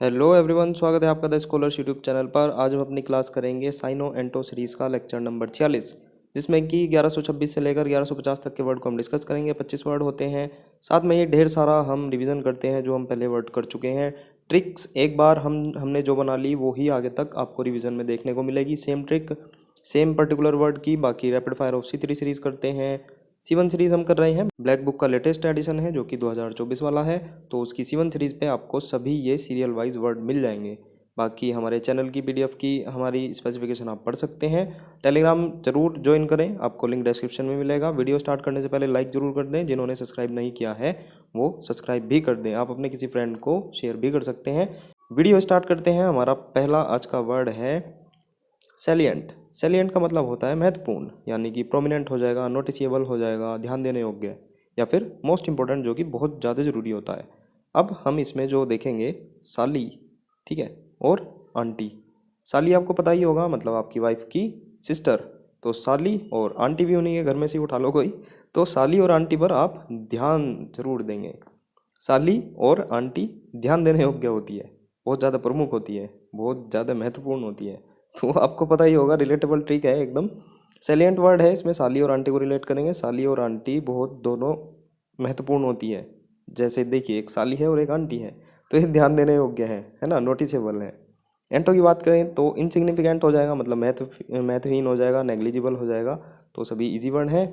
Hello everyone, स्वागत है आपका द स्कॉलर्स यूट्यूब चैनल पर। आज हम अपनी क्लास करेंगे साइनो एंटो सीरीज़ का लेक्चर नंबर 46, जिसमें कि 1126 से लेकर 1150 तक के वर्ड को हम डिस्कस करेंगे। 25 वर्ड होते हैं, साथ में ही ढेर सारा हम रिवीजन करते हैं जो हम पहले वर्ड कर चुके हैं। ट्रिक्स एक बार हमने जो बना ली वो ही आगे तक आपको रिवीजन में देखने को मिलेगी। Same trick same particular word की। बाकी rapid fire of C3 series करते हैं। C1 सीरीज़ हम कर रहे हैं, ब्लैक बुक का लेटेस्ट एडिशन है जो कि 2024 वाला है। तो उसकी C1 सीरीज़ पे आपको सभी ये सीरियल वाइज वर्ड मिल जाएंगे। बाकी हमारे चैनल की PDF की हमारी स्पेसिफिकेशन आप पढ़ सकते हैं। टेलीग्राम जरूर ज्वाइन करें, आपको लिंक डिस्क्रिप्शन में मिलेगा। वीडियो स्टार्ट करने से पहले लाइक जरूर कर दें, जिन्होंने सब्सक्राइब नहीं किया है वो सब्सक्राइब भी कर दें। आप अपने किसी फ्रेंड को शेयर भी कर सकते हैं। वीडियो स्टार्ट करते हैं। हमारा पहला आज का वर्ड है सैलिएंट। सैलिएंट का मतलब होता है महत्वपूर्ण, यानी कि प्रोमिनेंट हो जाएगा, नोटिसेबल हो जाएगा, ध्यान देने योग्य, या फिर मोस्ट इंपॉर्टेंट, जो कि बहुत ज़्यादा ज़रूरी होता है। अब हम इसमें जो देखेंगे साली, ठीक है, और आंटी। साली आपको पता ही होगा, मतलब आपकी वाइफ की सिस्टर। तो साली और आंटी भी उन्हीं के घर में से उठा लो कोई, तो साली और आंटी पर आप ध्यान जरूर देंगे। साली और आंटी ध्यान देने योग्य होती है, बहुत ज़्यादा प्रमुख होती है, बहुत ज़्यादा महत्वपूर्ण होती है। तो आपको पता ही होगा, रिलेटेबल ट्रिक है एकदम। सैलिएंट वर्ड है, इसमें साली और आंटी को रिलेट करेंगे। साली और आंटी बहुत दोनों महत्वपूर्ण होती है। जैसे देखिए, एक साली है और एक आंटी है, तो ये ध्यान देने योग्य है ना, नोटिसेबल है। एंटो की बात करें तो इनसिग्निफिकेंट हो जाएगा, मतलब महत्वहीन हो जाएगा, नेग्लिजिबल हो जाएगा। तो सभी इजी वर्ड हैं।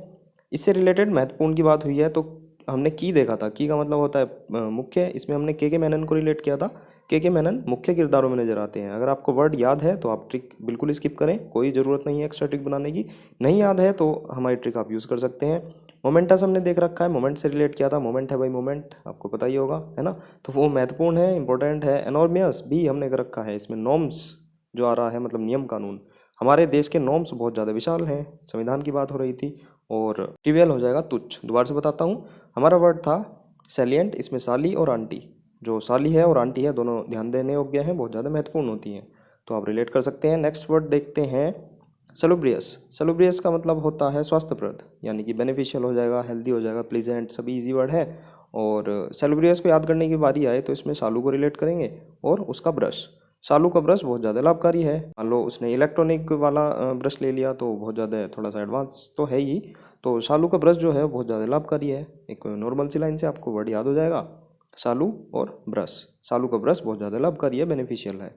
इससे रिलेटेड महत्वपूर्ण की बात हुई है तो हमने की देखा था। की का मतलब होता है मुख्य। इसमें हमने के मेनन को रिलेट किया था। के मेनन मुख्य किरदारों में नजर आते हैं। अगर आपको वर्ड याद है तो आप ट्रिक बिल्कुल स्किप करें, कोई ज़रूरत नहीं है एक्स्ट्रा ट्रिक बनाने की। नहीं याद है तो हमारी ट्रिक आप यूज़ कर सकते हैं। मोमेंटस हमने देख रखा है, मोमेंट से रिलेट किया था। मोमेंट है भाई, मोमेंट आपको पता ही होगा, है ना। तो वो महत्वपूर्ण है, इंपॉर्टेंट है। एनॉर्मियस भी हमने कर रखा है। इसमें नॉर्म्स जो आ रहा है, मतलब नियम कानून। हमारे देश के नॉर्म्स बहुत ज़्यादा विशाल हैं, संविधान की बात हो रही थी। और ट्रिवियल हो जाएगा, तुच्छ। दोबारा से बताता हूँ, हमारा वर्ड था सैलिएंट। इसमें साली और आंटी, जो साली है और आंटी है, दोनों ध्यान देने योग्य हैं, बहुत ज़्यादा महत्वपूर्ण होती हैं, तो आप रिलेट कर सकते हैं। नेक्स्ट वर्ड देखते हैं, सलुब्रियस। सलुब्रियस का मतलब होता है स्वास्थ्यप्रद, यानी कि बेनिफिशियल हो जाएगा, हेल्दी हो जाएगा, प्लीजेंट, सभी इजी वर्ड है। और सलुब्रियस को याद करने की बारी आए तो इसमें सालू को रिलेट करेंगे और उसका ब्रश। सालू का ब्रश बहुत ज़्यादा लाभकारी है। मान लो उसने इलेक्ट्रॉनिक वाला ब्रश ले लिया तो बहुत ज़्यादा थोड़ा सा एडवांस तो है ही। तो सालू का ब्रश जो है बहुत ज़्यादा लाभकारी है। एक नॉर्मल सी लाइन से आपको वर्ड याद हो जाएगा, सालू और ब्रश। सालू का ब्रश बहुत ज़्यादा लाभकारी है, बेनिफिशियल है।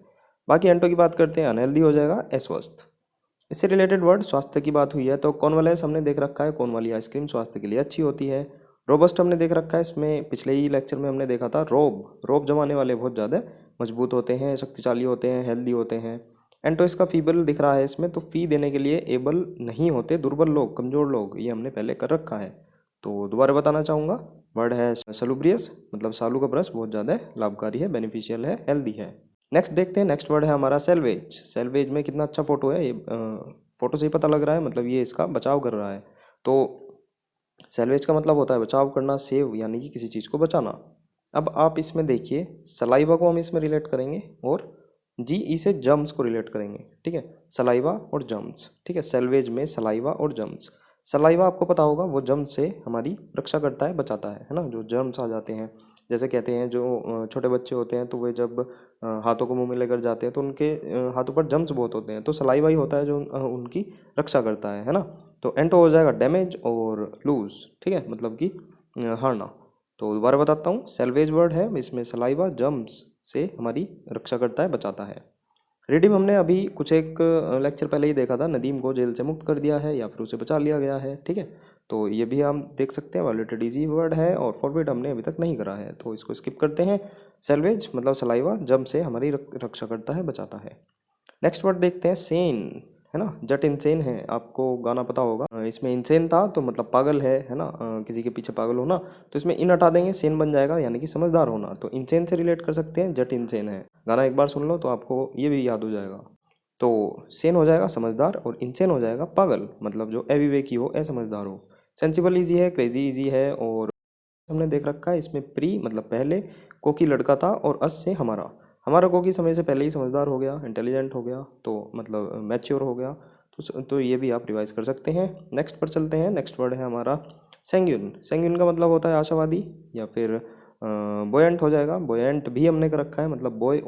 बाकी एंटो की बात करते हैं, अनहेल्दी हो जाएगा, अस्वस्थ। इससे रिलेटेड वर्ड स्वास्थ्य की बात हुई है तो कॉर्नवालिस हमने देख रखा है, कॉर्न वाली आइसक्रीम स्वास्थ्य के लिए अच्छी होती है। रोबस्ट हमने देख रखा है, इसमें पिछले ही लेक्चर में हमने देखा था। रोब, रोब जमाने वाले बहुत ज़्यादा मजबूत होते हैं, शक्तिशाली होते हैं, हेल्दी होते हैं। एंटो इसका फीबल दिख रहा है इसमें, तो फी देने के लिए एबल नहीं होते, दुर्बल लोग, कमज़ोर लोग, ये हमने पहले कर रखा है। तो दोबारा बताना चाहूँगा, वर्ड है सलुब्रियस, मतलब सालू का ब्रश बहुत ज़्यादा लाभकारी है, बेनिफिशियल है, हेल्दी है। नेक्स्ट देखते हैं, नेक्स्ट वर्ड है हमारा सेल्वेज। सेल्वेज में कितना अच्छा फोटो है, ये फोटो से ही पता लग रहा है, मतलब ये इसका बचाव कर रहा है। तो सेल्वेज का मतलब होता है बचाव करना, सेव, यानी कि किसी चीज़ को बचाना। अब आप इसमें देखिए, सलाइवा को हम इसमें रिलेट करेंगे और जी ई से जम्स को रिलेट करेंगे, ठीक है। सलाइवा और जम्स, ठीक है। सेल्वेज में सलाइवा और जम्स। सलाइवा आपको पता होगा, वो जम्स से हमारी रक्षा करता है, बचाता है ना। जो जर्म्स आ जाते हैं, जैसे कहते हैं जो छोटे बच्चे होते हैं तो वे जब हाथों को मुंह में लेकर जाते हैं तो उनके हाथों पर जम्स बहुत होते हैं, तो सलाइवा ही होता है जो उनकी रक्षा करता है ना। तो एंटो हो जाएगा डैमेज और लूज, ठीक है, मतलब कि हारना। तो दोबारा बताता हूँ, सेल्वेज वर्ड है, इसमें सलाइवा जम्स से हमारी रक्षा करता है, बचाता है। रिडीम हमने अभी कुछ एक लेक्चर पहले ही देखा था, नदीम को जेल से मुक्त कर दिया है या फिर उसे बचा लिया गया है, ठीक है। तो ये भी हम देख सकते हैं, वायलेटेड इजी वर्ड है। और फॉरवर्ड हमने अभी तक नहीं करा है तो इसको स्किप करते हैं। सेल्वेज मतलब सलाइवा, जम से हमारी रक्षा करता है, बचाता है। नेक्स्ट वर्ड देखते हैं, सेन, है ना। जट इनसेन है, आपको गाना पता होगा। इसमें इनसेन था तो मतलब पागल है ना, किसी के पीछे पागल होना। तो इसमें इन हटा देंगे, सेन बन जाएगा, यानी कि समझदार होना। तो इनसेन से रिलेट कर सकते हैं, जट इनसेन है। गाना एक बार सुन लो तो आपको ये भी याद हो जाएगा। तो सेन हो जाएगा समझदार और इनसेन हो जाएगा पागल, मतलब जो अविवेकी हो, असमझदार हो। सेंसिबल ईजी है, क्रेजी ईजी है। और हमने देख रखा है, इसमें प्री मतलब पहले, कोकी लड़का था, और अस से हमारा। हमारा कोकी समय से पहले ही समझदार हो गया, इंटेलिजेंट हो गया, तो मतलब मैच्योर हो गया। तो ये भी आप रिवाइज कर सकते हैं। नेक्स्ट पर चलते हैं। नेक्स्ट वर्ड है हमारा सेंग्यून। सेंग्यून का मतलब होता है आशावादी, या फिर बोयंट हो जाएगा, बोयंट भी हमने कर रखा है, मतलब बॉय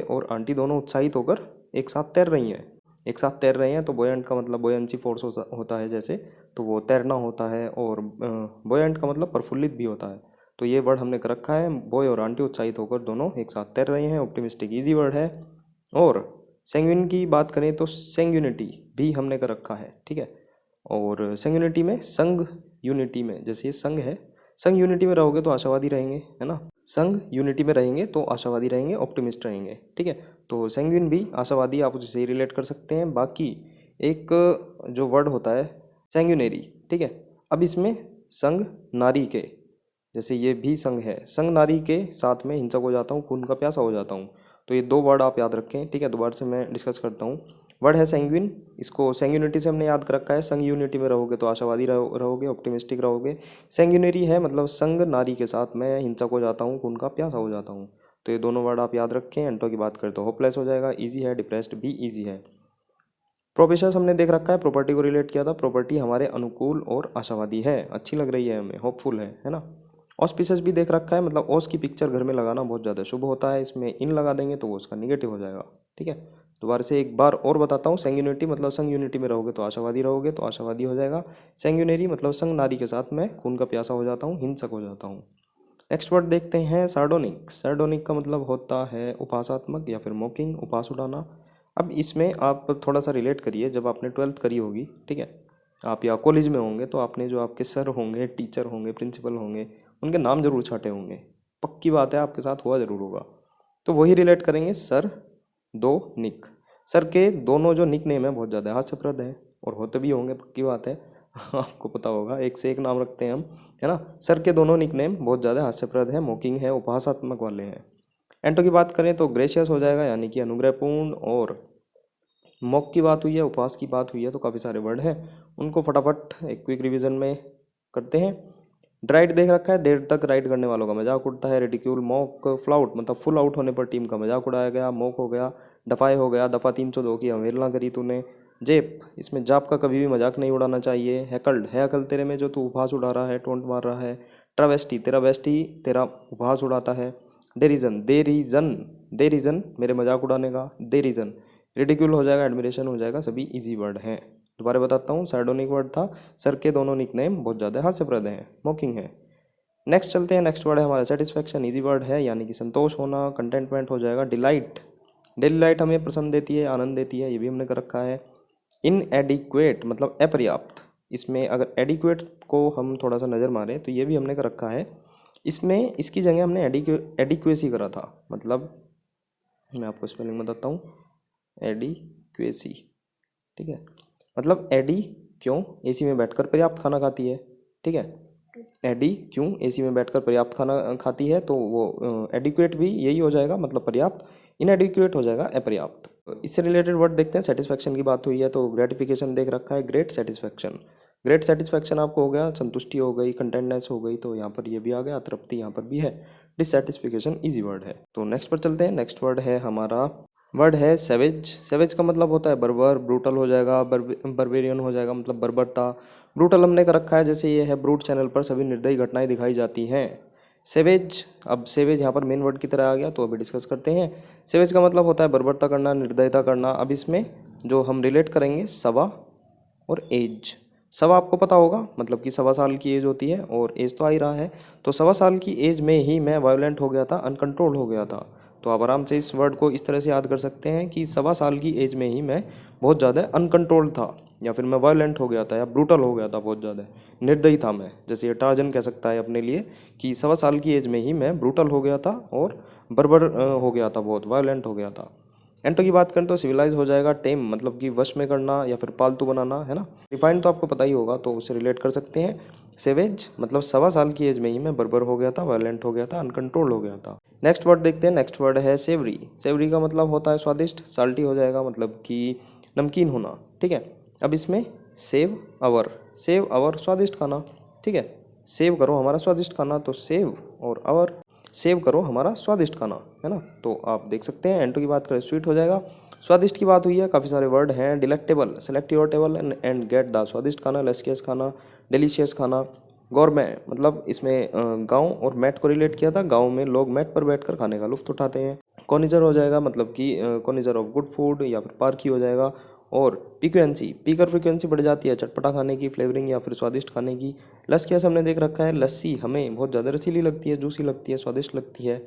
और आंटी दोनों उत्साहित होकर एक साथ तैर रही हैं, एक साथ तैर रहे हैं। तो बोयंट का मतलब बोयंसी फोर्स होता है जैसे, तो वो तैरना होता है। और बोयंट का मतलब प्रफुल्लित भी होता है। तो ये वर्ड हमने कर रखा है, बॉय और आंटी उत्साहित होकर दोनों एक साथ तैर रहे हैं। ऑप्टिमिस्टिक इजी वर्ड है। और सेंग्विन की बात करें तो सेंग्यूनिटी भी हमने कर रखा है, ठीक है। और सेंग्यूनिटी में संग यूनिटी में, जैसे ये संग है, संग यूनिटी में रहोगे तो आशावादी रहेंगे, है ना। संग यूनिटी में रहेंगे तो आशावादी रहेंगे, ऑप्टिमिस्ट रहेंगे, ठीक है। तो सेंग्विन भी आशावादी, आप उससे रिलेट कर सकते हैं। बाकी एक जो वर्ड होता है सेंग्यूनेरी, ठीक है। अब इसमें संग नारी के, जैसे ये भी संग है, संग नारी के साथ में हिंसक हो जाता हूँ, खून का प्यासा हो जाता हूँ। तो ये दो वर्ड आप याद रखें, ठीक है। दोबारा से मैं डिस्कस करता हूँ। वर्ड है सेंग्विन, इसको सेंग्यूनिटी से हमने याद कर रखा है। संग यूनिटी में रहोगे तो आशावादी रहोगे, ऑप्टिमिस्टिक रहोगे। सेंग्यूनरी है मतलब संग नारी के साथ मैं हिंसक हो जाता हूँ, खून का प्यासा हो जाता हूँ। तो ये दोनों वर्ड आप याद रखें। एंटो की बात करें तो होपलेस हो जाएगा, ईजी है, डिप्रेस्ड भी ईजी है। प्रोफेसर्स हमने देख रखा है, प्रॉपर्टी को रिलेट किया था। प्रॉपर्टी हमारे अनुकूल और आशावादी है, अच्छी लग रही है हमें, होपफुल है ना। ऑस्पिशियस भी देख रखा है, मतलब ऑस की पिक्चर घर में लगाना बहुत ज़्यादा शुभ होता है। इसमें इन लगा देंगे तो वो उसका निगेटिव हो जाएगा, ठीक है। दोबारा से एक बार और बताता हूँ। सेंग्यूनिटी मतलब संग यूनिटी में रहोगे तो आशावादी रहोगे, तो आशावादी हो जाएगा। सेंग्यूनरी मतलब संग नारी के साथ मैं खून का प्यासा हो जाता हूँ, हिंसक हो जाता हूँ। नेक्स्ट वर्ड देखते हैं सार्डोनिक। सार्डोनिक का मतलब होता है उपहासात्मक या फिर मॉकिंग, उपहास उड़ाना। अब इसमें आप थोड़ा सा रिलेट करिए, जब आपने 12th करी होगी, ठीक है, आप या कॉलेज में होंगे तो आपने जो आपके सर होंगे, टीचर होंगे, प्रिंसिपल होंगे, उनके नाम जरूर छाटे होंगे। पक्की बात है, आपके साथ हुआ जरूर होगा। तो वही रिलेट करेंगे, सर दो निक। सर के दोनों जो निक नेम है बहुत ज़्यादा हास्यप्रद हैं, और होते भी होंगे, पक्की बात है। आपको पता होगा, एक से एक नाम रखते हैं हम, है ना। सर के दोनों निक नेम बहुत ज़्यादा हास्यप्रद है, मॉकिंग है, उपहासात्मक वाले हैं। एंटो की बात करें तो ग्रेशियस हो जाएगा, यानी कि अनुग्रहपूर्ण। और मॉक की बात हुई है, उपहास की बात हुई है, तो काफ़ी सारे वर्ड हैं, उनको फटाफट एक क्विक रिवीजन में करते हैं। ड्राइट देख रखा है, देर तक राइड करने वालों का मजाक उड़ता है। रेडिक्यूल, मॉक, फ्लाउट मतलब फुल आउट होने पर टीम का मजाक उड़ाया गया। मॉक हो गया, डफाए हो गया, दफ़ा 302 की अवहेलना करी तूने। जेप, इसमें जाप का कभी भी मजाक नहीं उड़ाना चाहिए। हैकल्ड है, अकल तेरे में जो तू उपहास उड़ा रहा है, टोंट मार रहा है। ट्रावेस्टी, तेरा बेस्टी तेरा उपहास उड़ाता है। डेरिजन, दे रीज़न मेरे मजाक उड़ाने का, दे रीज़न। रिडिक्यूल हो जाएगा, एडमिरेशन हो जाएगा, सभी इजी वर्ड हैं। दोबारा बताता हूँ, सार्डोनिक वर्ड था, सर के दोनों निकनेम बहुत ज़्यादा हास्यप्रद हैं, मॉकिंग है। नेक्स्ट चलते हैं, नेक्स्ट वर्ड है हमारा सेटिस्फैक्शन, इजी वर्ड है, यानी कि संतोष होना, कंटेंटमेंट हो जाएगा। डिलाइट, डेली लाइट हमें पसंद देती है, आनंद देती है, ये भी हमने कर रखा है। इनएडिक्वेट मतलब अपर्याप्त, इसमें अगर एडिक्वेट को हम थोड़ा सा नज़र मारें तो ये भी हमने कर रखा है। इसमें इसकी जगह हमने एडिक्वेसी करा था, मतलब मैं आपको स्पेलिंग बताता हूँ, एडिक्वेसी, ठीक है। मतलब एडी क्यों एसी में बैठकर पर्याप्त खाना खाती है, ठीक है। एडी क्यों एसी में बैठकर पर्याप्त खाना खाती है, तो वो एडिक्वेट भी यही हो जाएगा, मतलब पर्याप्त। इनएडिक्वेट हो जाएगा अपर्याप्त। इससे रिलेटेड वर्ड देखते हैं। सेटिस्फैक्शन की बात हुई है तो ग्रेटिफिकेशन देख रखा है, ग्रेट सेटिस्फैक्शन। ग्रेट सेटिस्फैक्शन आपको हो गया, संतुष्टि हो गई, कंटेंटनेस हो गई, तो यहाँ पर ये भी आ गया, तृप्ति यहाँ पर भी है। डिससेटिस्फिकेशन इजी वर्ड है। तो नेक्स्ट पर चलते हैं। नेक्स्ट वर्ड है हमारा, वर्ड है सेवेज। सेवेज का मतलब होता है बर्बर, ब्रूटल हो जाएगा, बर्बेरियन हो जाएगा, मतलब बर्बरता। ब्रूटल हमने कर रखा है, जैसे ये है, ब्रूट चैनल पर सभी निर्दयी घटनाएं दिखाई जाती हैं। सेवेज, अब सेवेज यहाँ पर मेन वर्ड की तरह आ गया, तो अभी डिस्कस करते हैं। सेवेज का मतलब होता है बर्बरता करना, निर्दयता करना। अब इसमें जो हम रिलेट करेंगे, सवा और एज। सवा आपको पता होगा, मतलब कि 1.25 साल की एज होती है, और एज तो आ ही रहा है। तो 1.25 साल की एज में ही मैं वायलेंट हो गया था, अनकंट्रोल हो गया था। तो आप आराम से इस वर्ड को इस तरह से याद कर सकते हैं कि 1.25 साल की एज में ही मैं बहुत ज़्यादा अनकंट्रोल था, या फिर मैं वायलेंट हो गया था, या ब्रूटल हो गया था, बहुत ज़्यादा निर्दयी था मैं। जैसे ये टार्जन कह सकता है अपने लिए कि 1.25 साल की एज में ही मैं ब्रूटल हो गया था और बर्बर हो गया था, बहुत वायलेंट हो गया था। एंटो की बात करें तो सिविलाइज हो जाएगा, टेम मतलब कि वश में करना या फिर पालतू बनाना, है ना। डिफाइन तो आपको पता ही होगा, तो उससे रिलेट कर सकते हैं। सेवेज मतलब 1.25 साल की एज में ही मैं बर्बर हो गया था, वायलेंट हो गया था, अनकंट्रोल हो गया था। नेक्स्ट वर्ड देखते हैं। नेक्स्ट वर्ड है सेवरी। सेवरी का मतलब होता है स्वादिष्ट, साल्टी हो जाएगा, मतलब कि नमकीन होना, ठीक है। अब इसमें सेव अवर स्वादिष्ट खाना, ठीक है। सेव करो हमारा स्वादिष्ट खाना, तो सेव और अवर, सेव करो हमारा स्वादिष्ट खाना, है ना। तो आप देख सकते हैं। एंटो की बात करें, स्वीट हो जाएगा। स्वादिष्ट की बात हुई है, काफ़ी सारे वर्ड हैं। Delectable, select your table and get the, स्वादिष्ट खाना, लस्कियस खाना, डिलीशियस खाना। गौरमेट मतलब इसमें गांव और मैट को रिलेट किया था। गांव में लोग मैट पर बैठकर खाने का लुत्फ उठाते हैं। कॉनिजर हो जाएगा मतलब कि कॉनिजर ऑफ गुड फूड या फिर पार्की हो जाएगा। और फ्रीक्वेंसी, पीकर फ्रीक्वेंसी बढ़ जाती है चटपटा खाने की, फ्लेवरिंग या फिर स्वादिष्ट खाने की। लस्कियास हमने देख रखा है, लस्सी हमें बहुत ज़्यादा रसीली लगती है, जूसी लगती है, स्वादिष्ट लगती है।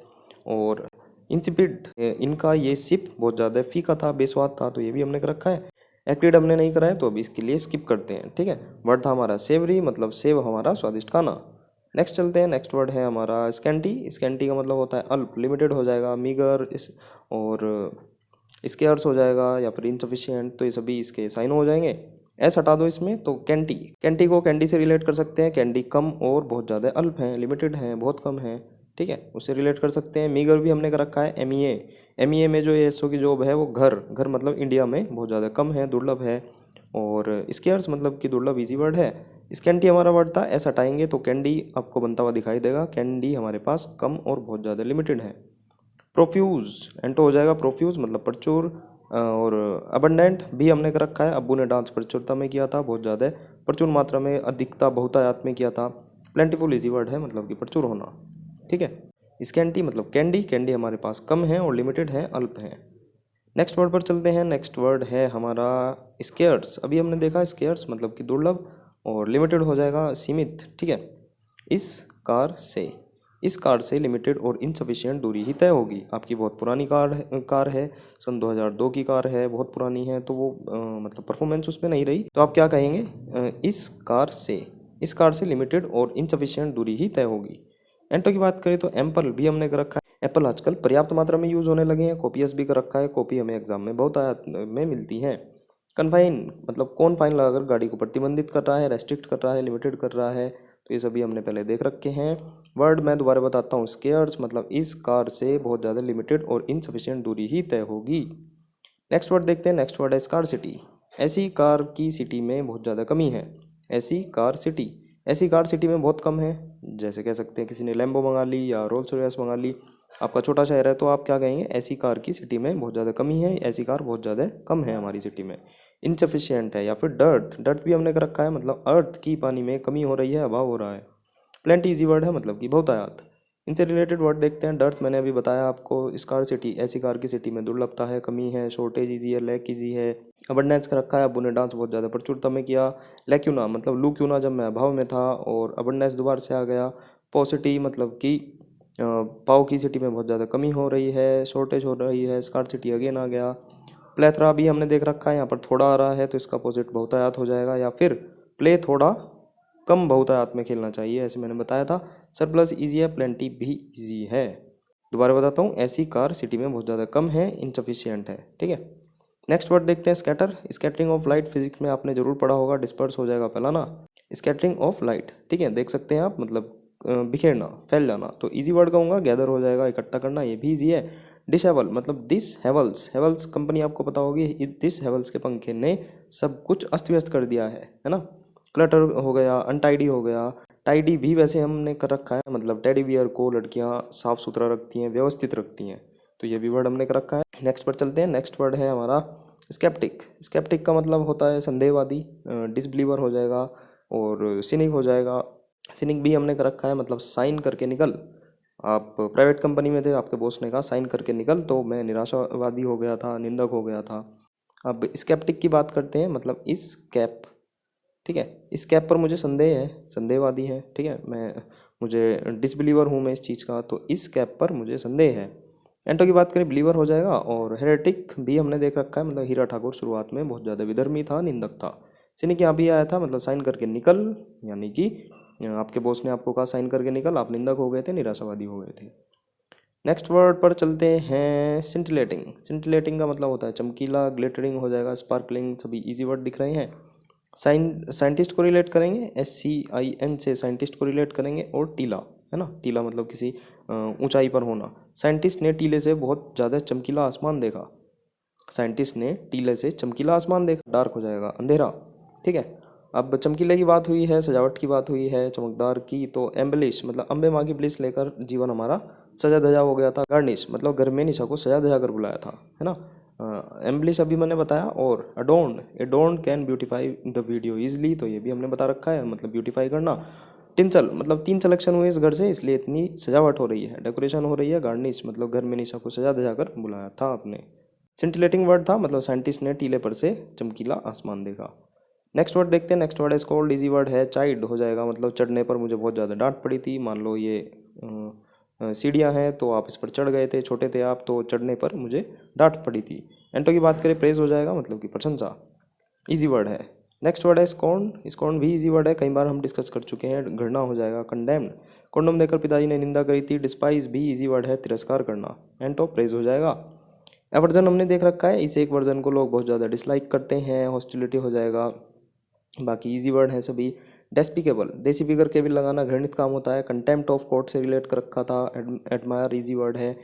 और इंसिपिड, इनका ये सिप बहुत ज़्यादा फीका था, बेस्वाद था, तो ये भी हमने कर रखा है। एक्रिड हमने नहीं करा है तो अभी इसके लिए स्किप करते हैं, ठीक है। वर्ड था हमारा सेवरी, मतलब सेव हमारा स्वादिष्ट खाना। नेक्स्ट चलते हैं, नेक्स्ट वर्ड है हमारा स्कैंटी। स्कैंटी का मतलब होता है अल्प, लिमिटेड हो जाएगा, मीगर इस और स्केयर्स हो जाएगा या फिर इनसफिशिएंट, तो ये सभी इसके साइन हो जाएंगे। एस हटा दो इसमें, तो कैंटी, कैंटी को कैंडी से रिलेट कर सकते हैं। कैंडी कम और बहुत ज़्यादा अल्प हैं, लिमिटेड हैं, बहुत कम है, ठीक है, उससे रिलेट कर सकते हैं। मीगर भी हमने कर रखा है। एमईए में जो एसओ की जॉब है वो घर, घर मतलब इंडिया में बहुत ज़्यादा कम है, दुर्लभ है। और स्केयर्स मतलब कि दुर्लभ, इजी वर्ड है। स्कैंटी हमारा वर्ड था, ऐसा हटाएंगे तो कैंडी आपको बनता हुआ दिखाई देगा। कैंडी हमारे पास कम और बहुत ज़्यादा लिमिटेड है। प्रोफ्यूज, एंटो हो जाएगा, प्रोफ्यूज मतलब प्रचुर। और अबंडेंट भी हमने कर रखा है। अब्बू ने डांस प्रचुरता में किया था, बहुत ज़्यादा प्रचुर मात्रा में, अधिकता बहुतायत में किया था। प्लेंटीफुल इजी वर्ड है, मतलब कि प्रचुर होना, ठीक है। स्कैंटी मतलब कैंडी, कैंडी हमारे पास कम है और लिमिटेड है, अल्प है। नेक्स्ट वर्ड पर चलते हैं, नेक्स्ट वर्ड है हमारा स्केयर्स। अभी हमने देखा स्केयर्स मतलब कि दुर्लभ, और लिमिटेड हो जाएगा सीमित, ठीक है। इस कार से, इस कार से लिमिटेड और इनसफिशिएंट दूरी ही तय होगी। आपकी बहुत पुरानी कार है, सन 2002 की कार है, बहुत पुरानी है, तो वो मतलब परफॉर्मेंस उसमें नहीं रही, तो आप क्या कहेंगे, इस कार से, इस कार से लिमिटेड और इनसफिशिएंट दूरी ही तय होगी। एंटो की बात करें तो एम्पल भी हमने कर रखा है। एप्पल आजकल पर्याप्त मात्रा में यूज़ होने लगे हैं। कोपियस भी कर रखा है, कॉपी हमें एग्जाम में बहुत आयात में मिलती है। कन्फाइन मतलब कौन फाइन लगाकर गाड़ी को प्रतिबंधित कर रहा है, रेस्ट्रिक्ट कर रहा है, लिमिटेड कर रहा है, तो ये सभी हमने पहले देख रखे हैं। वर्ड मैं दोबारा बताता हूँ, स्केयर्स मतलब इस कार से बहुत ज़्यादा लिमिटेड और इनसफिशिएंट दूरी ही तय होगी। नेक्स्ट वर्ड देखते हैं, नेक्स्ट वर्ड है स्कार्सिटी। ऐसी कार की सिटी में बहुत ज़्यादा कमी है। ऐसी कार सिटी, ऐसी कार सिटी में बहुत कम है। जैसे कह सकते हैं किसी ने लैम्बो मंगा ली या रोल्स रॉयस मंगा ली, आपका छोटा शहर है तो आप क्या कहेंगे, ऐसी कार की सिटी में बहुत ज़्यादा कमी है, ऐसी कार बहुत ज़्यादा कम है हमारी सिटी में। इनसफिशिएंट है या फिर डर्थ, डर्थ भी हमने कर रखा है, मतलब अर्थ की पानी में कमी हो रही है, अभाव हो रहा है। प्लेंटी इजी वर्ड है, मतलब कि बहुतायत। इनसे रिलेटेड वर्ड देखते हैं। डर्थ मैंने अभी बताया आपको, स्कार सिटी, ऐसी कार की सिटी में दुर्लभता है, कमी है। शॉर्टेज इजी है, लैक इजी है। अबंडेंस का रखा है, अबू ने डांस बहुत ज़्यादा प्रचुरता में किया। लैक्यूना मतलब लू क्यूना, जब मैं अभाव में था, और अबंडेंस दोबारा से आ गया। पॉसिटी मतलब कि पाव की सिटी में बहुत ज़्यादा कमी हो रही है, शॉर्टेज हो रही है। स्कार सिटी अगेन आ गया। प्लेथरा भी हमने देख रखा है, यहाँ पर थोड़ा आ रहा है तो इसका अपोजिट बहुतायत हो जाएगा, या फिर प्ले थोड़ा कम बहुतायत में खेलना चाहिए, ऐसे मैंने बताया था। सरप्लस इजी है, प्लेंटी भी इजी है। दोबारा बताता हूँ, ऐसी कार सिटी में बहुत ज़्यादा कम है, इनसफिशिएंट है, ठीक है। नेक्स्ट वर्ड देखते हैं, scatter. Scattering of light physics में आपने जरूर पढ़ा होगा, डिस्पर्स हो जाएगा फैलाना। स्कैटरिंग ऑफ लाइट, ठीक है, देख सकते हैं आप, मतलब बिखेरना, फैल जाना, तो इजी वर्ड कहूँगा। गैदर हो जाएगा, इकट्ठा करना, ये भी इजी है। डिसेबल मतलब दिस हेवल्स, हेवल्स कंपनी आपको पता होगी, दिस हेवल्स के पंखे ने सब कुछ अस्त व्यस्त कर दिया है ना। क्लटर हो गया, अनटाइडी हो गया। टाइडी भी वैसे हमने कर रखा है, मतलब टेडी बियर को लड़कियां साफ सुथरा रखती हैं, व्यवस्थित रखती हैं, तो ये भी वर्ड हमने कर रखा है। नेक्स्ट पर चलते हैं, नेक्स्ट वर्ड है हमारा स्केप्टिक। स्केप्टिक का मतलब होता है संदेहवादी, डिसबिलीवर हो जाएगा, और सिनिक हो जाएगा। सिनिक भी हमने कर रखा है, मतलब साइन करके निकल। आप प्राइवेट कंपनी में थे, आपके बॉस ने कहा साइन करके निकल, तो मैं निराशावादी हो गया था, निंदक हो गया था। अब स्केप्टिक की बात करते हैं, मतलब इस कैप, ठीक है, इस कैप पर मुझे संदेह है, संदेहवादी है, ठीक है, मुझे डिसबिलीवर हूँ मैं इस चीज़ का, तो इस कैप पर मुझे संदेह है। एंटो की बात करें, बिलीवर हो जाएगा। और हेरेटिक भी हमने देख रखा है, मतलब हीरा ठाकुर शुरुआत में बहुत ज़्यादा विधर्मी था, निंदक था। सिनिक यहाँ भी आया था, मतलब साइन करके निकल, यानी कि आपके बॉस ने आपको कहा साइन करके निकल, आप निंदक हो गए थे, निराशावादी हो गए थे। नेक्स्ट वर्ड पर चलते हैं, सिंटिलेटिंग। सिंटिलेटिंग का मतलब होता है चमकीला, ग्लिटरिंग हो जाएगा, स्पार्कलिंग, सभी इजी वर्ड दिख रहे हैं। साइंटिस्ट को रिलेट करेंगे, SCIN से साइंटिस्ट को रिलेट करेंगे। और टीला है ना, टीला मतलब किसी ऊंचाई पर होना। साइंटिस्ट ने टीले से बहुत ज़्यादा चमकीला आसमान देखा। साइंटिस्ट ने टीले से चमकीला आसमान देखा, डार्क हो जाएगा, अंधेरा, ठीक है। अब चमकीले की बात हुई है, सजावट की बात हुई है, चमकदार की, तो एम्बलिश मतलब अम्बे माँ की ब्लिस लेकर जीवन हमारा सजा धजा हो गया था। गार्निश मतलब घर में निशा को सजा धजा कर बुलाया था, है ना। एम्बलिश अभी मैंने बताया। और add on, add on can beautify the video easily, तो ये भी हमने बता रखा है, मतलब ब्यूटीफाई करना। टिंचल मतलब 3 सिलेक्शन हुए इस घर से, इसलिए इतनी सजावट हो रही है। डेकोरेशन हो रही है, गार्निश मतलब घर में निशा को सजा धजा कर बुलाया था आपने। सिंटिलेटिंग वर्ड था मतलब साइंटिस्ट ने टीले पर से चमकीला आसमान देखा। नेक्स्ट वर्ड देखते हैं। नेक्स्ट वर्ड है स्कोल्ड। इजी वर्ड है, चाइल्ड हो जाएगा मतलब चढ़ने पर मुझे बहुत ज़्यादा डांट पड़ी थी। मान लो ये सीढ़ियाँ हैं तो आप इस पर चढ़ गए थे, छोटे थे आप तो चढ़ने पर मुझे डांट पड़ी थी। एंटो की बात करें, प्रेज हो जाएगा मतलब कि प्रशंसा। इजी वर्ड है। नेक्स्ट वर्ड है स्कॉर्न। स्कॉर्न भी इजी वर्ड है, कई बार हम डिस्कस कर चुके हैं। घृणा हो जाएगा कंडेम्ड। कॉन्डोम देकर पिताजी ने निंदा करी थी। डिस्पाइज भी इजी वर्ड है, तिरस्कार करना। एंटो प्रेज हो जाएगा। एवर्जन हमने देख रखा है, इस एक वर्जन को लोग बहुत ज़्यादा डिसलाइक करते हैं। हॉस्टिलिटी हो जाएगा। बाकी इजी वर्ड है सभी। डेस्पिकेबल, देसी फिगर केबिल लगाना घृणित काम होता है। कंटेम्प्ट ऑफ कोर्ट से रिलेट कर रखा था। एडमायर इजी वर्ड है।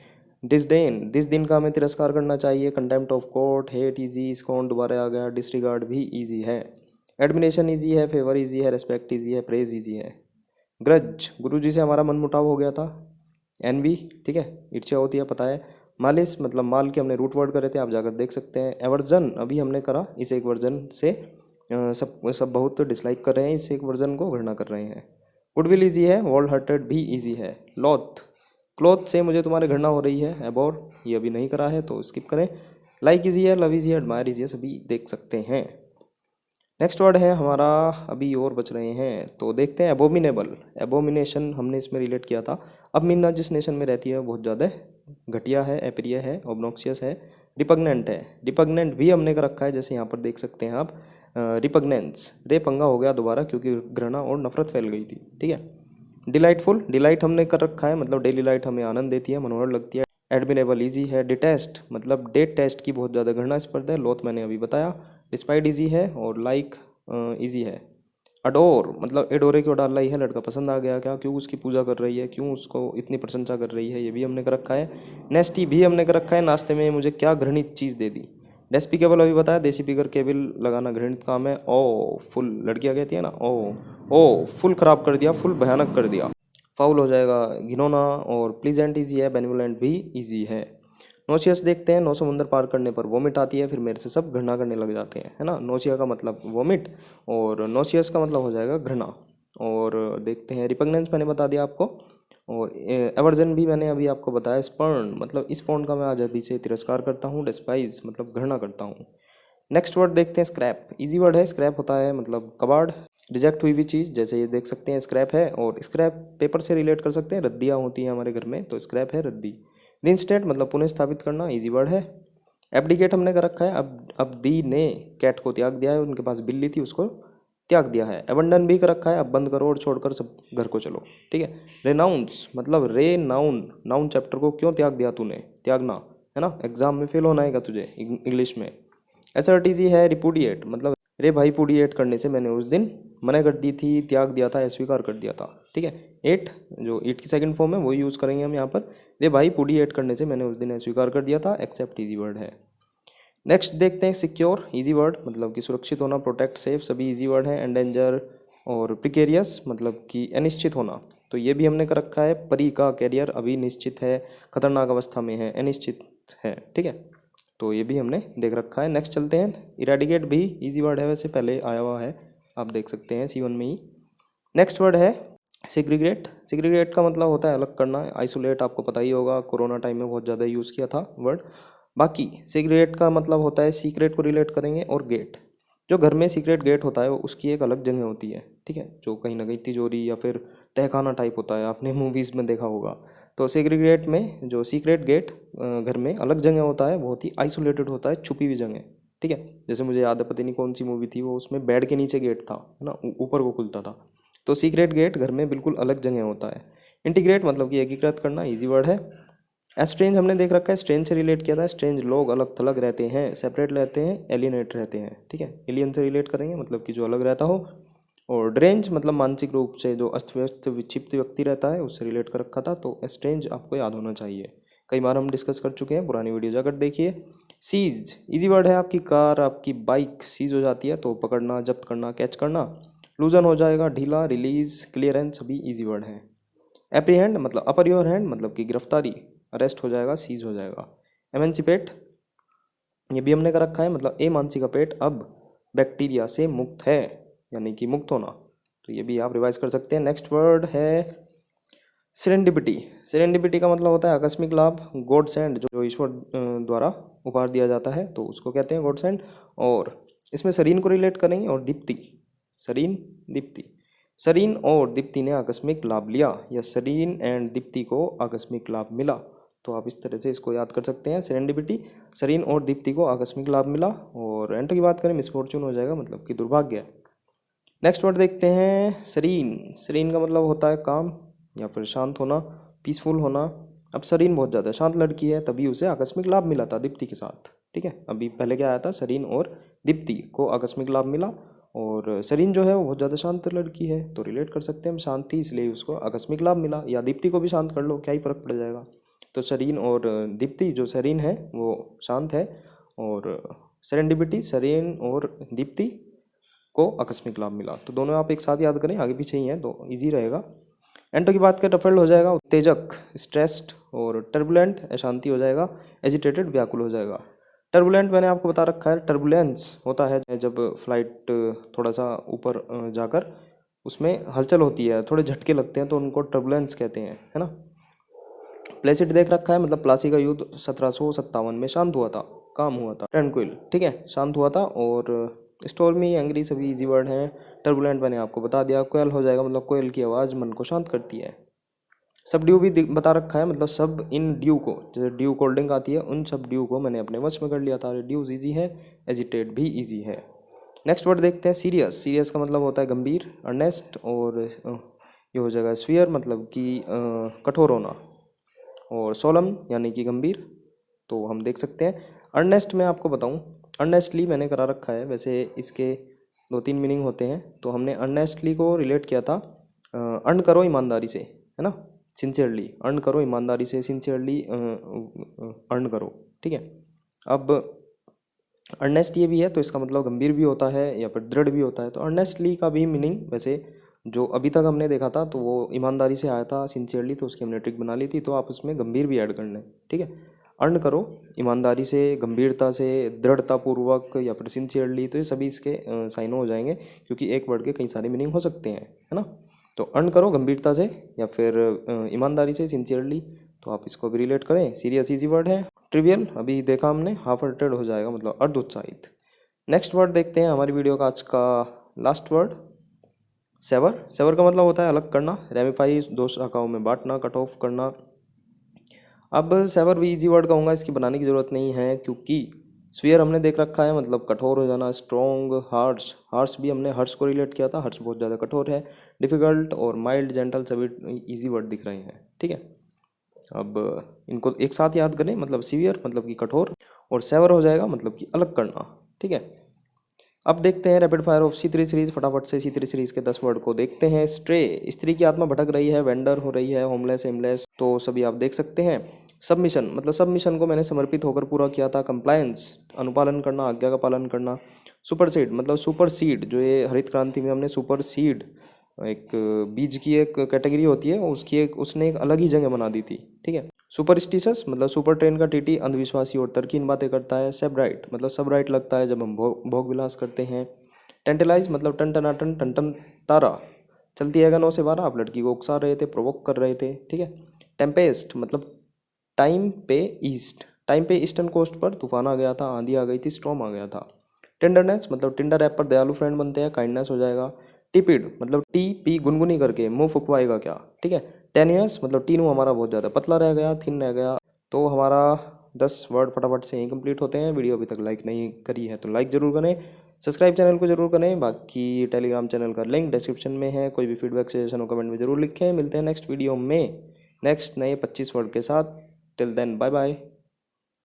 डिसडेन, दिस दिन का हमें तिरस्कार करना चाहिए। Contempt of court. Hate easy. Scorn दोबारा आ गया। डिसरिगार्ड भी इजी है। एडमिनेशन इजी है। फेवर इजी है। रेस्पेक्ट इजी है। प्रेज इजी है। ग्रज, गुरुजी से हमारा मनमुटाव हो गया था। एनवी, ठीक है, ईर्ष्या होती है पता है। मालिस मतलब माल के हमने रूट वर्ड करे थे, आप जाकर देख सकते हैं। एवर्जन अभी हमने करा, इस एक वर्जन से सब बहुत डिसलाइक कर रहे हैं, इस एक वर्जन को घृणा कर रहे हैं। गुडविल इजी है। वॉल हार्टेड भी इजी है। लॉथ, क्लोथ से मुझे तुम्हारे घृणा हो रही है। एबोर, ये अभी नहीं करा है तो स्किप करें। लाइक इजी है। लव इजी है। एडमायर इजी है, सभी देख सकते हैं। नेक्स्ट वर्ड है हमारा, अभी और बच रहे हैं तो देखते हैं। एबोमिनेबल, एबोमिनेशन हमने इसमें रिलेट किया था। अब मीना जिस नेशन में रहती है बहुत ज़्यादा घटिया है, अप्रिय है, ऑब्नॉक्सियस है। रिपग्नेंट है। रिपग्नेंट भी हमने कर रखा है, जैसे यहाँ पर देख सकते हैं आप। रिपग्नेंस, रे पंगा हो गया दोबारा क्योंकि घृणा और नफरत फैल गई थी, ठीक है। डिलाइटफुल, डिलाइट हमने कर रखा है मतलब डेली लाइट हमें आनंद देती है, मनोहर लगती है। एडमिरेबल इजी है। डिटेस्ट मतलब डेट टेस्ट की बहुत ज़्यादा घृणा स्पर्धा है। लोथ मैंने अभी बताया। डिस्पाइट इजी है और लाइक इजी है। अडोर मतलब एडोरे क्यों डाल रही है, लड़का पसंद आ गया क्या, क्यों उसकी पूजा कर रही है, क्यों उसको इतनी प्रशंसा कर रही है, ये भी हमने कर रखा है। नेस्टी भी हमने कर रखा है, नाश्ते में मुझे क्या घृणित चीज़ दे दी। डेस्पिकेबल अभी बताया, देसी पिगर केबल लगाना घृणित काम है। ओ फुल, लड़कियाँ कहती है ना ओ फुल खराब कर दिया, फुल भयानक कर दिया। फाउल हो जाएगा घिनौना। और प्लीजेंट इजी है। बेनिवोलेंट भी इजी है। नोशियस देखते हैं। 9 समुंदर पार करने पर वोमिट आती है, फिर मेरे से सब घृणा करने लग जाते हैं, है ना। नोशिया का मतलब वोमिट और नोशियस का मतलब हो जाएगा घृणा। और देखते हैं रिपग्नेंस मैंने बता दिया आपको। और एवर्जन भी मैंने अभी आपको बताया। स्पर्न मतलब इस पॉइंट का मैं आज अभी से तिरस्कार करता हूँ। डिस्पाइज मतलब घृणा करता हूँ। नेक्स्ट वर्ड देखते हैं। स्क्रैप, इजी वर्ड है। स्क्रैप होता है मतलब कबाड़, रिजेक्ट हुई हुई चीज़, जैसे ये देख सकते हैं स्क्रैप है। और स्क्रैप पेपर से रिलेट कर सकते हैं, रद्दियाँ होती हैं हमारे घर में तो स्क्रैप है रद्दी। रिंस्टेट मतलब पुनः स्थापित करना, इजी वर्ड है। एब्डिकेट हमने कर रखा है। अब दी ने कैट को त्याग दिया है, उनके पास बिल्ली थी उसको त्याग दिया है। एबंडन भी कर रखा है, अब बंद करो और छोड़कर सब घर को चलो, ठीक है। रेनाउंस मतलब रे नाउन, नाउन चैप्टर को क्यों त्याग दिया तूने, त्यागना, है ना, एग्जाम में फेल होना है तुझे इंग्लिश में। एसआरटीसी है। रिपुडिएट मतलब रे भाई पुडिएट करने से मैंने उस दिन मना कर दी थी, त्याग दिया था, अस्वीकार कर दिया था, ठीक है। एट, जो एट की सेकंड फॉर्म है वो यूज़ करेंगे हम यहाँ पर। रे भाई पुडिएट करने से मैंने उस दिन अस्वीकार कर दिया था। एक्सेप्ट इजी वर्ड है। नेक्स्ट देखते हैं। सिक्योर, इजी वर्ड मतलब कि सुरक्षित होना, प्रोटेक्ट, सेफ, सभी इजी वर्ड है। एंडेंजर और प्रिकेरियस मतलब कि अनिश्चित होना, तो ये भी हमने कर रखा है। परी का कैरियर अभी निश्चित है, खतरनाक अवस्था में है, अनिश्चित है, ठीक है, तो ये भी हमने देख रखा है। नेक्स्ट चलते हैं। इरेडिकेट भी इजी वर्ड है, वैसे पहले आया हुआ है, आप देख सकते हैं C1 में ही। नेक्स्ट वर्ड है सेग्रीगेट। सेग्रीगेट का मतलब होता है अलग करना। आइसोलेट आपको पता ही होगा, कोरोना टाइम में बहुत ज़्यादा यूज़ किया था वर्ड। बाकी सेग्रीगेट का मतलब होता है सीक्रेट को रिलेट करेंगे। और गेट, जो घर में सीक्रेट गेट होता है वो उसकी एक अलग जगह होती है, ठीक है, जो कहीं ना कहीं तिजोरी या फिर तहखाना टाइप होता है, आपने मूवीज़ में देखा होगा। तो सेग्रीगेट में जो सीक्रेट गेट घर में अलग जगह होता है, बहुत ही आइसोलेटेड होता है, छुपी हुई जगह, ठीक है। जैसे मुझे याद है, पता नहीं कौन सी मूवी थी वो, उसमें बेड के नीचे गेट था, है ना, ऊपर को खुलता था। तो सीक्रेट गेट घर में बिल्कुल अलग जगह होता है। इंटीग्रेट मतलब कि एकीकृत करना, इजी वर्ड है। एस्ट्रेंज हमने देख रखा है, स्ट्रेंज से रिलेट किया था। स्ट्रेंज लोग अलग थलग रहते हैं, सेपरेट रहते हैं, एलियनेट रहते हैं, ठीक है। एलियन से रिलेट करेंगे मतलब कि जो अलग रहता हो। और ड्रेंज मतलब मानसिक रूप से जो अस्त व्यस्त विक्षिप्त व्यक्ति रहता है, उससे रिलेट कर रखा था। तो स्ट्रेंज आपको याद होना चाहिए, कई बार हम डिस्कस कर चुके हैं, पुरानी वीडियो जाकर देखिए। सीज, इजी वर्ड है। आपकी कार, आपकी बाइक सीज हो जाती है तो पकड़ना, जब्त करना, कैच करना। लूजन हो जाएगा, ढीला, रिलीज, क्लियरेंस, सभी इजी वर्ड हैं। एप्रीहेंड मतलब अपर योर हैंड मतलब कि गिरफ्तारी, अरेस्ट हो जाएगा, सीज हो जाएगा। एमेंसिपेट, ये भी हमने कर रखा है मतलब ए मानसिक अपेट अब बैक्टीरिया से मुक्त है, यानी कि मुक्त होना। तो ये भी आप रिवाइज कर सकते हैं। नेक्स्ट वर्ड है सेरेंडिपिटी। सेरेंडिपिटी का मतलब होता है आकस्मिक लाभ, गॉड सेंड, जो ईश्वर द्वारा उपहार दिया जाता है तो उसको कहते हैं गॉड सेंड। और इसमें सरीन को रिलेट करेंगे और दीप्ति, सरीन दीप्ति। सरीन और दीप्ति ने आकस्मिक लाभ लिया या सरीन एंड दीप्ति को आकस्मिक लाभ मिला। तो आप इस तरह से इसको याद कर सकते हैं। सेरेंडिपिटी, सरीन और दीप्ति को आकस्मिक लाभ मिला। और एंटो की बात करें मिसफॉर्चून हो जाएगा, मतलब कि दुर्भाग्य। नेक्स्ट वर्ड देखते हैं सरीन। सरीन का मतलब होता है काम या फिर शांत होना, पीसफुल होना। अब सरीन बहुत ज़्यादा शांत लड़की है तभी उसे आकस्मिक लाभ मिला था दीप्ति के साथ, ठीक है। अभी पहले क्या आया था, सरीन और दीप्ति को आकस्मिक लाभ मिला। और सरीन जो है वो बहुत ज़्यादा शांत लड़की है तो रिलेट कर सकते हैं हम, शांत थी इसलिए उसको आकस्मिक लाभ मिला। या दीप्ति को भी शांत कर लो, क्या ही फर्क पड़ जाएगा। तो सरीन और दीप्ति, जो सरीन है वो शांत है, और सेरेंडिपिटी, सरीन और दीप्ति को आकस्मिक लाभ मिला। तो दोनों आप एक साथ याद करें, आगे पीछे ही हैं तो इजी रहेगा। एंटो की बात करें टफल्ड हो जाएगा, उत्तेजक स्ट्रेस्ड, और टर्बुलेंट अशांति हो जाएगा, एजिटेटेड व्याकुल हो जाएगा। टर्बुलेंट मैंने आपको बता रखा है, टर्बुलेंस होता है जब फ्लाइट थोड़ा सा ऊपर जाकर उसमें हलचल होती है, थोड़े झटके लगते हैं तो उनको टर्बुलेंस कहते हैं, है ना। प्लेसिड देख रखा है, मतलब प्लासी का युद्ध 1757 में शांत हुआ था, काम हुआ था। ट्रैंक्विल, ठीक है, शांत हुआ था। और स्टॉर्मी, एंग्री सभी इजी वर्ड हैं। टर्बुलेंट मैंने आपको बता दिया। कोयल हो जाएगा, मतलब कोयल की आवाज़ मन को शांत करती है। सब ड्यू भी बता रखा है, मतलब सब इन ड्यू को, जैसे ड्यू कोल्ड ड्रिंक आती है, उन सब ड्यू को मैंने अपने वश में कर लिया था। ड्यूज ईजी है, एजिटेट भी ईजी है। नेक्स्ट वर्ड देखते हैं सीरियस। सीरियस का मतलब होता है गंभीर, अर्नेस्ट, और ये हो जाएगा स्फीयर, मतलब कि कठोर होना, और सोलम यानी कि गंभीर। तो हम देख सकते हैं। अर्नेस्ट में आपको बताऊं, अर्नेस्टली मैंने करा रखा है, वैसे इसके 2-3 मीनिंग होते हैं। तो हमने अर्नेस्टली को रिलेट किया था अर्न करो ईमानदारी से, है ना, सिंसियरली अर्न करो ईमानदारी से, सिंसियरली अर्न करो, ठीक है। अब अर्नेस्ट ये भी है तो इसका मतलब गंभीर भी होता है या फिर दृढ़ भी होता है। तो अर्नेस्टली का भी मीनिंग वैसे जो अभी तक हमने देखा था तो वो ईमानदारी से आया था, सिंसियरली, तो उसकी हमने ट्रिक बना ली थी। तो आप उसमें गंभीर भी ऐड करना है, ठीक है। अर्न करो ईमानदारी से, गंभीरता से, दृढ़तापूर्वक, या फिर सिंसियरली, तो ये सभी इसके साइनों हो जाएंगे, क्योंकि एक वर्ड के कई सारे मीनिंग हो सकते हैं, है ना। तो अर्न करो गंभीरता से या फिर ईमानदारी से, सिंसियरली। तो आप इसको भी रिलेट करें। सीरियस इजी वर्ड है। ट्रिवियल अभी देखा हमने, हाफ हार्टेड हो जाएगा, मतलब अर्ध उत्साहित। नेक्स्ट वर्ड देखते हैं हमारी वीडियो का आज का लास्ट वर्ड, सेवर। सेवर का मतलब होता है अलग करना, रेमिफाई, 2 शाखाओं में बांटना, कट ऑफ करना। अब सेवर भी इजी वर्ड कहूँगा, इसकी बनाने की ज़रूरत नहीं है, क्योंकि स्फीयर हमने देख रखा है, मतलब कठोर हो जाना, स्ट्रॉन्ग, हार्श। हार्श भी हमने हर्ष को रिलेट किया था, हर्ष बहुत ज़्यादा कठोर है। डिफ़िकल्ट और माइल्ड, जेंटल सभी इजी वर्ड दिख रहे हैं, ठीक है। अब इनको एक साथ याद करें, मतलब सीवियर मतलब कि कठोर, और सेवर हो जाएगा मतलब कि अलग करना, ठीक है। अब देखते हैं rapid fire of C3 series. फटाफट से C3 सीरीज के 10 वर्ड को देखते हैं। स्ट्रे, स्त्री की आत्मा भटक रही है, वेंडर हो रही है, होमलेस, एमलेस, तो सभी आप देख सकते हैं। सबमिशन, मतलब सब मिशन को मैंने समर्पित होकर पूरा किया था। कंप्लायंस, अनुपालन करना, आज्ञा का पालन करना। सुपरसीड, मतलब सुपर सीड, जो ये हरित क्रांति में हमने सुपर सीड, एक बीज की एक कैटेगरी होती है, उसकी एक उसने एक अलग ही जगह बना दी थी, ठीक है। सुपरस्टिशस, मतलब सुपर ट्रेन का टीटी, अंधविश्वासी और तर्कीन बातें करता है। सब राइट, मतलब सब राइट लगता है जब हम भोग विलास करते हैं। टेंटलाइज, मतलब टन टनाटन, टन टन तारा, चलती है 9 से 12, आप लड़की को उकसा रहे थे, प्रोवोक कर रहे थे, ठीक है। टेम्पेस्ट, मतलब टाइम पे ईस्ट, टाइम पे ईस्टर्न कोस्ट पर तूफान आ गया था, आंधी आ गई थी, स्टॉर्म आ गया था। टेंडरनेस, मतलब टिंडर ऐप पर दयालु फ्रेंड बनते हैं, काइंडनेस हो जाएगा। टिपिड, मतलब टी पी गुनगुनी करके मुंह फुकवाएगा क्या, ठीक है। टेनियस, मतलब टीनू हमारा बहुत ज़्यादा पतला रह गया, थिन रह गया। तो हमारा 10 वर्ड फटाफट से ही कंप्लीट होते हैं। वीडियो अभी तक लाइक नहीं करी है तो लाइक ज़रूर करें, सब्सक्राइब चैनल को जरूर करें। बाकी टेलीग्राम चैनल का लिंक डिस्क्रिप्शन में है। कोई भी फीडबैक सजेशन हो कमेंट में ज़रूर लिखें। मिलते हैं नेक्स्ट वीडियो में नेक्स्ट नए 25 वर्ड के साथ। Till then bye bye.